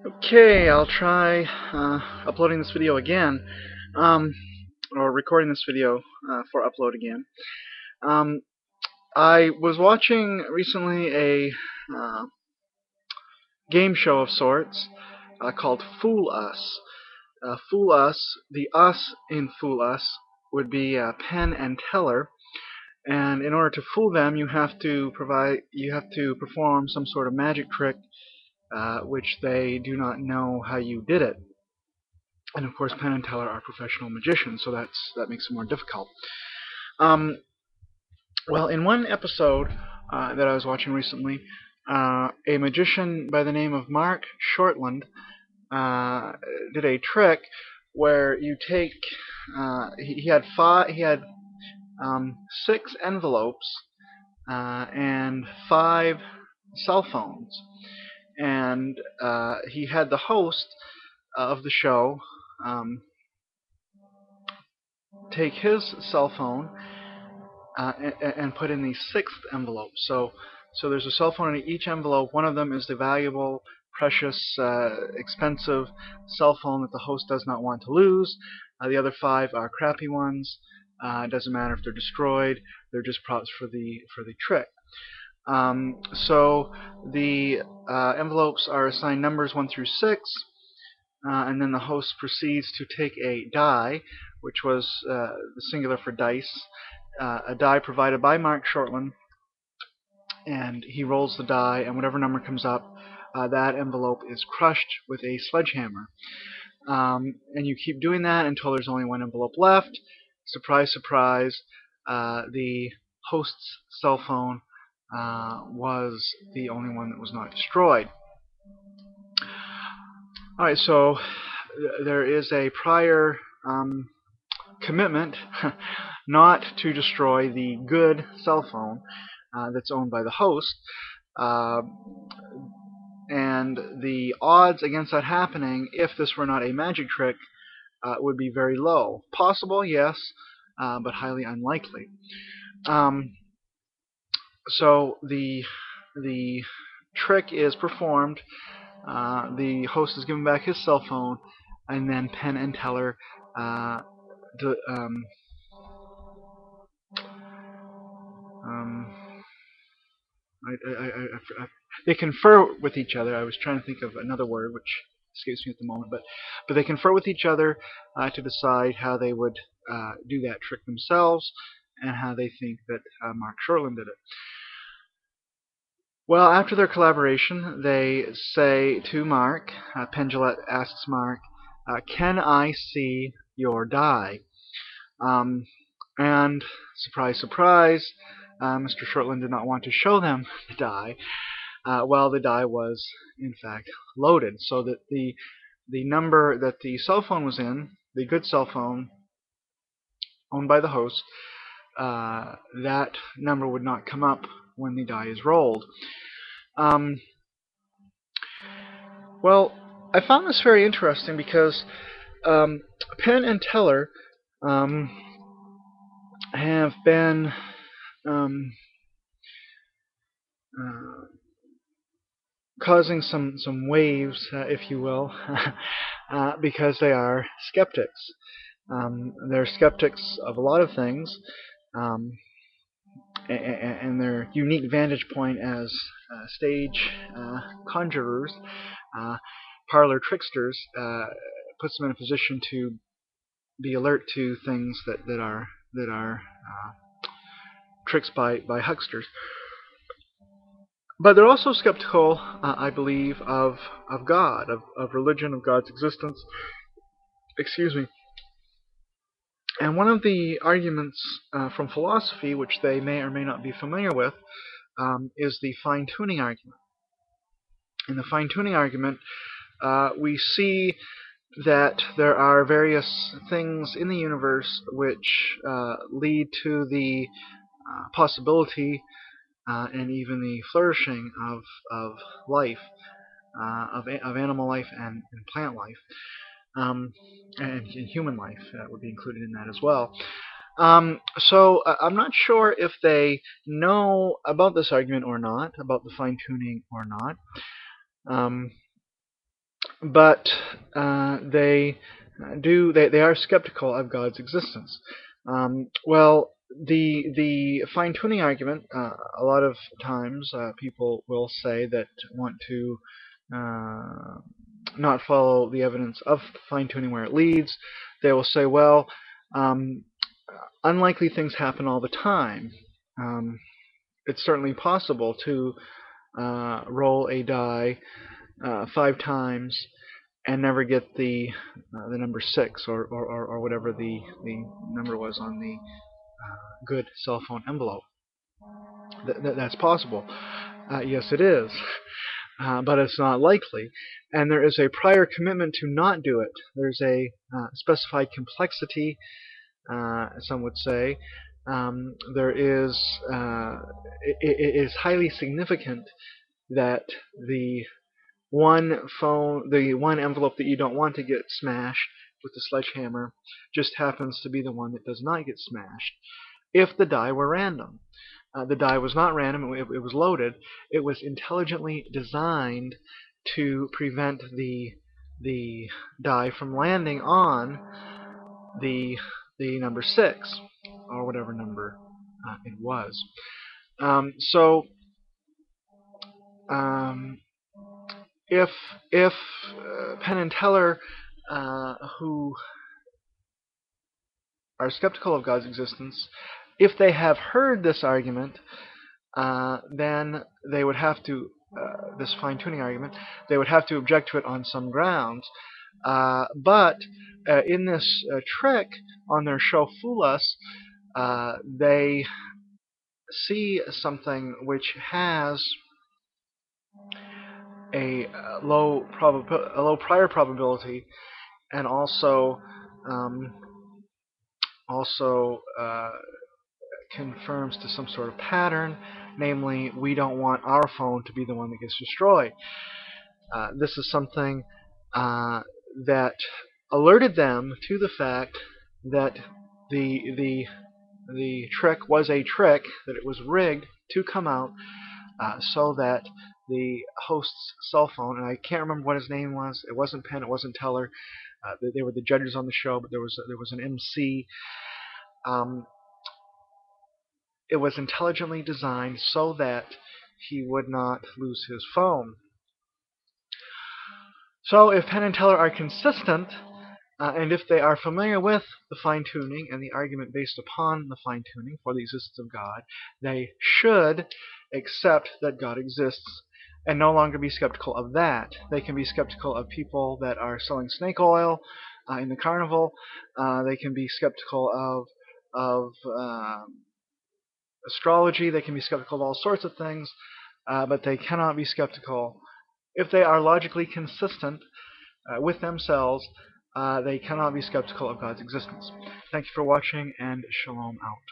Okay, I'll try uploading this video again, um, or recording this video for upload again. Um, I was watching recently a game show of sorts called Fool Us. Fool Us, the us in Fool Us would be Penn and Teller, and in order to fool them, you have to perform some sort of magic trick, which they do not know how you did it. And of course, Penn and Teller are professional magicians, so that makes it more difficult. Um, well, in one episode that I was watching recently, a magician by the name of Mark Shortland uh, did a trick where you take he had 6 envelopes and 5 cell phones, and he had the host of the show um, take his cell phone and put in the 6th envelope. So there's a cell phone in each envelope. One of them is the valuable, precious, expensive cell phone that the host does not want to lose. The other 5 are crappy ones. It doesn't matter if they're destroyed. They're just props for the trick. So the envelopes are assigned numbers 1 through 6. And then the host proceeds to take a die, which was the singular for dice, a die provided by Mark Shortland, and he rolls the die, and whatever number comes up, that envelope is crushed with a sledgehammer. And you keep doing that until there's only 1 envelope left. Surprise, surprise, the host's cell phone was the only one that was not destroyed. Alright, so there is a prior commitment not to destroy the good cell phone that's owned by the host, and the odds against that happening, if this were not a magic trick, would be very low. Possible, yes, but highly unlikely. So the trick is performed. The host is given back his cell phone, and then Penn and Teller do, um, they confer with each other. I was trying to think of another word, which escapes me at the moment, but they confer with each other to decide how they would do that trick themselves, and how they think that Mark Shortland did it. Well, after their collaboration, they say to Mark, Penn asks Mark, can I see your die? And surprise, surprise, Mr. Shortland did not want to show them the die. Well, the die was, in fact, loaded, so that the number that the cell phone was in, the good cell phone owned by the host, that number would not come up when the die is rolled. Well, I found this very interesting because Penn and Teller have been causing some waves, if you will, because they are skeptics. They're skeptics of a lot of things, and their unique vantage point as stage conjurers, parlor tricksters, puts them in a position to be alert to things that are tricks by hucksters. But they're also skeptical, I believe, of God, of religion, of God's existence. Excuse me. And one of the arguments from philosophy, which they may or may not be familiar with, is the fine-tuning argument. In the fine-tuning argument, we see that there are various things in the universe which lead to the possibility and even the flourishing of life, of animal life and plant life, and human life would be included in that as well. So I'm not sure if they know about this argument or not, about the fine-tuning or not. but they they are skeptical of God's existence. Well, the fine tuning argument. A lot of times, people will say that want to uh, not follow the evidence of fine tuning where it leads. They will say, well, um, unlikely things happen all the time. Um, it's certainly possible to roll a die 5 times and never get the number 6 or whatever the number was on the good cell phone envelope. That's possible. Yes, it is, but it's not likely. And there is a prior commitment to not do it. There's a specified complexity, some would say. There is it is highly significant that the the one envelope that you don't want to get smashed with the sledgehammer just happens to be the one that does not get smashed. If the die were random, the die was not random; it was loaded. It was intelligently designed to prevent the die from landing on the number 6 or whatever number it was. So um, if Penn and Teller, who are skeptical of God's existence, if they have heard this argument, then they would have to this fine-tuning argument. They would have to object to it on some grounds. But in this trick on their show Fool Us, they see something which has a low prior probability, and um, also confirms to some sort of pattern. Namely, we don't want our phone to be the one that gets destroyed. This is something that alerted them to the fact that the the the trick was a trick, that it was rigged to come out so that the host's cell phone, and I can't remember what his name was. It wasn't Penn. It wasn't Teller. They were the judges on the show, but there was an MC. Um, it was intelligently designed so that he would not lose his phone. So if Penn and Teller are consistent, and if they are familiar with the fine-tuning and the argument based upon the fine-tuning for the existence of God, they should accept that God exists and no longer be skeptical of that. They can be skeptical of people that are selling snake oil in the carnival. They can be skeptical of astrology. They can be skeptical of all sorts of things, but they cannot be skeptical if they are logically consistent with themselves. They cannot be skeptical of God's existence. Thank you for watching, and Shalom out.